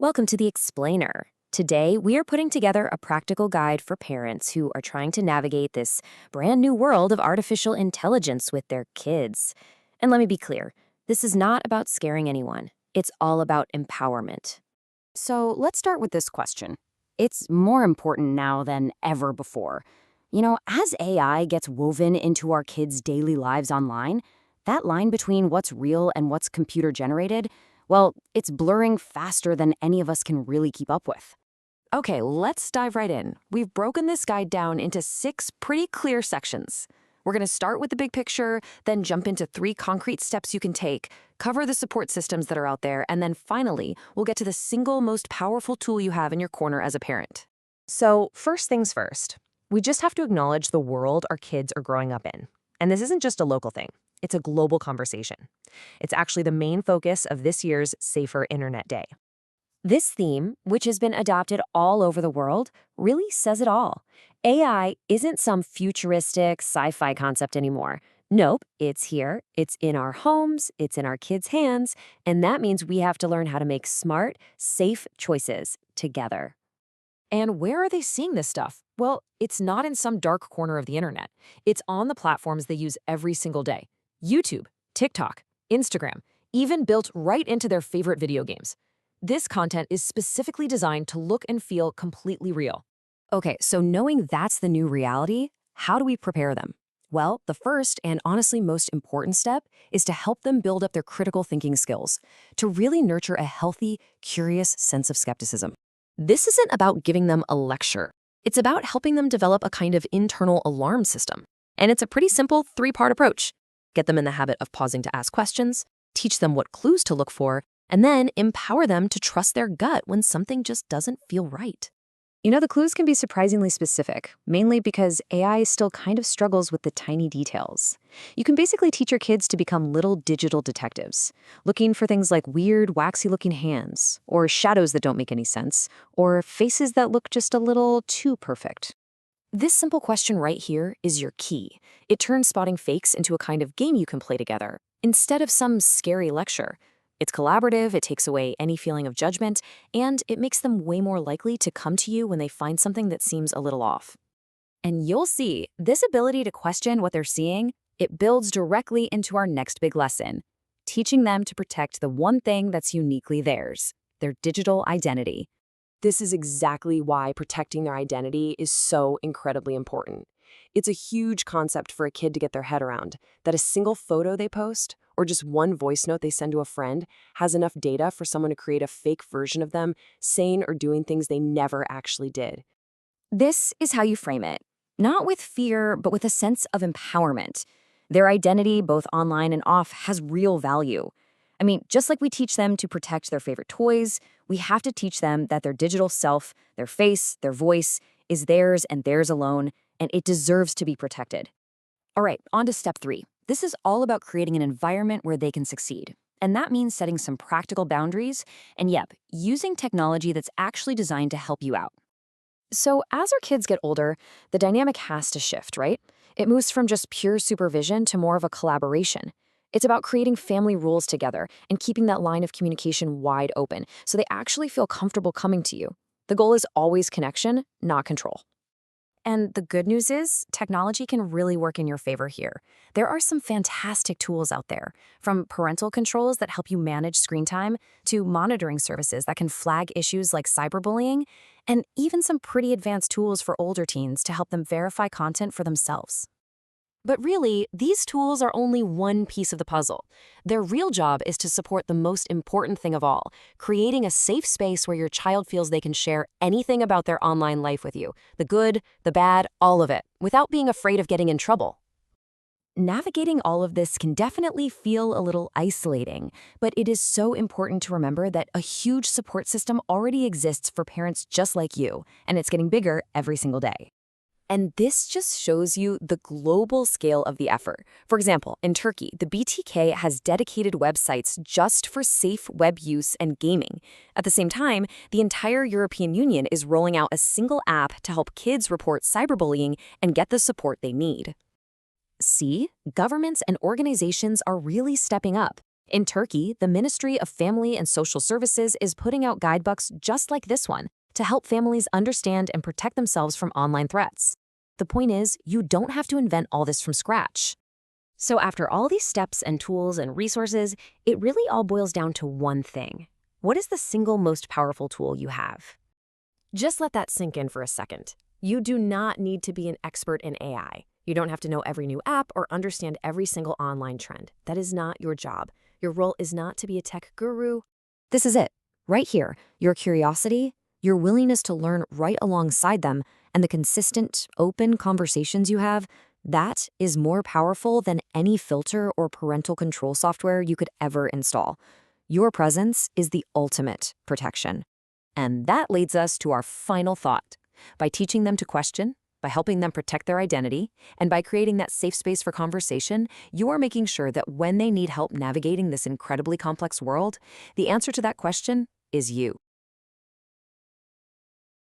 Welcome to The Explainer. Today, we are putting together a practical guide for parents who are trying to navigate this brand new world of artificial intelligence with their kids. And let me be clear, this is not about scaring anyone. It's all about empowerment. So let's start with this question. It's more important now than ever before. As AI gets woven into our kids' daily lives online, that line between what's real and what's computer generated, well, it's blurring faster than any of us can really keep up with. Okay, let's dive right in. We've broken this guide down into 6 pretty clear sections. We're going to start with the big picture, then jump into 3 concrete steps you can take, cover the support systems that are out there, and then finally, we'll get to the single most powerful tool you have in your corner as a parent. So, first things first, we just have to acknowledge the world our kids are growing up in. And this isn't just a local thing, it's a global conversation. It's actually the main focus of this year's Safer Internet Day. This theme, which has been adopted all over the world, really says it all. AI isn't some futuristic sci-fi concept anymore. Nope, it's here, it's in our homes, it's in our kids' hands, and that means we have to learn how to make smart, safe choices together. And where are they seeing this stuff? Well, it's not in some dark corner of the internet. It's on the platforms they use every single day. YouTube, TikTok, Instagram, even built right into their favorite video games. This content is specifically designed to look and feel completely real. Okay, so knowing that's the new reality, how do we prepare them? Well, the first and honestly most important step is to help them build up their critical thinking skills, to really nurture a healthy, curious sense of skepticism. This isn't about giving them a lecture. It's about helping them develop a kind of internal alarm system. And it's a pretty simple 3-part approach. Get them in the habit of pausing to ask questions, teach them what clues to look for, and then empower them to trust their gut when something just doesn't feel right. The clues can be surprisingly specific, mainly because AI still kind of struggles with the tiny details. You can basically teach your kids to become little digital detectives, looking for things like weird, waxy-looking hands, or shadows that don't make any sense, or faces that look just a little too perfect. This simple question right here is your key. It turns spotting fakes into a kind of game you can play together, instead of some scary lecture. It's collaborative, it takes away any feeling of judgment, and it makes them way more likely to come to you when they find something that seems a little off. And you'll see, this ability to question what they're seeing, it builds directly into our next big lesson, teaching them to protect the one thing that's uniquely theirs, their digital identity. This is exactly why protecting their identity is so incredibly important. It's a huge concept for a kid to get their head around, that a single photo they post, or just one voice note they send to a friend, has enough data for someone to create a fake version of them, saying or doing things they never actually did. This is how you frame it. Not with fear, but with a sense of empowerment. Their identity, both online and off, has real value. I mean, just like we teach them to protect their favorite toys, we have to teach them that their digital self, their face, their voice, is theirs and theirs alone, and it deserves to be protected. All right, on to step 3. This is all about creating an environment where they can succeed. And that means setting some practical boundaries, and using technology that's actually designed to help you out. So as our kids get older, the dynamic has to shift, right? It moves from just pure supervision to more of a collaboration. It's about creating family rules together and keeping that line of communication wide open so they actually feel comfortable coming to you. The goal is always connection, not control. And the good news is, technology can really work in your favor here. There are some fantastic tools out there, from parental controls that help you manage screen time, to monitoring services that can flag issues like cyberbullying, and even some pretty advanced tools for older teens to help them verify content for themselves. But really, these tools are only one piece of the puzzle. Their real job is to support the most important thing of all, creating a safe space where your child feels they can share anything about their online life with you, the good, the bad, all of it, without being afraid of getting in trouble. Navigating all of this can definitely feel a little isolating, but it is so important to remember that a huge support system already exists for parents just like you, and it's getting bigger every single day. And this just shows you the global scale of the effort. For example, in Turkey, the BTK has dedicated websites just for safe web use and gaming. At the same time, the entire European Union is rolling out a single app to help kids report cyberbullying and get the support they need. See, governments and organizations are really stepping up. In Turkey, the Ministry of Family and Social Services is putting out guidebooks just like this one to help families understand and protect themselves from online threats. The point is, you don't have to invent all this from scratch. So after all these steps and tools and resources, it really all boils down to one thing. What is the single most powerful tool you have? Just let that sink in for a second. You do not need to be an expert in AI. You don't have to know every new app or understand every single online trend. That is not your job. Your role is not to be a tech guru. This is it, right here. Your curiosity, your willingness to learn right alongside them, and the consistent, open conversations you have, that is more powerful than any filter or parental control software you could ever install. Your presence is the ultimate protection. And that leads us to our final thought. By teaching them to question, by helping them protect their identity, and by creating that safe space for conversation, you are making sure that when they need help navigating this incredibly complex world, the answer to that question is you.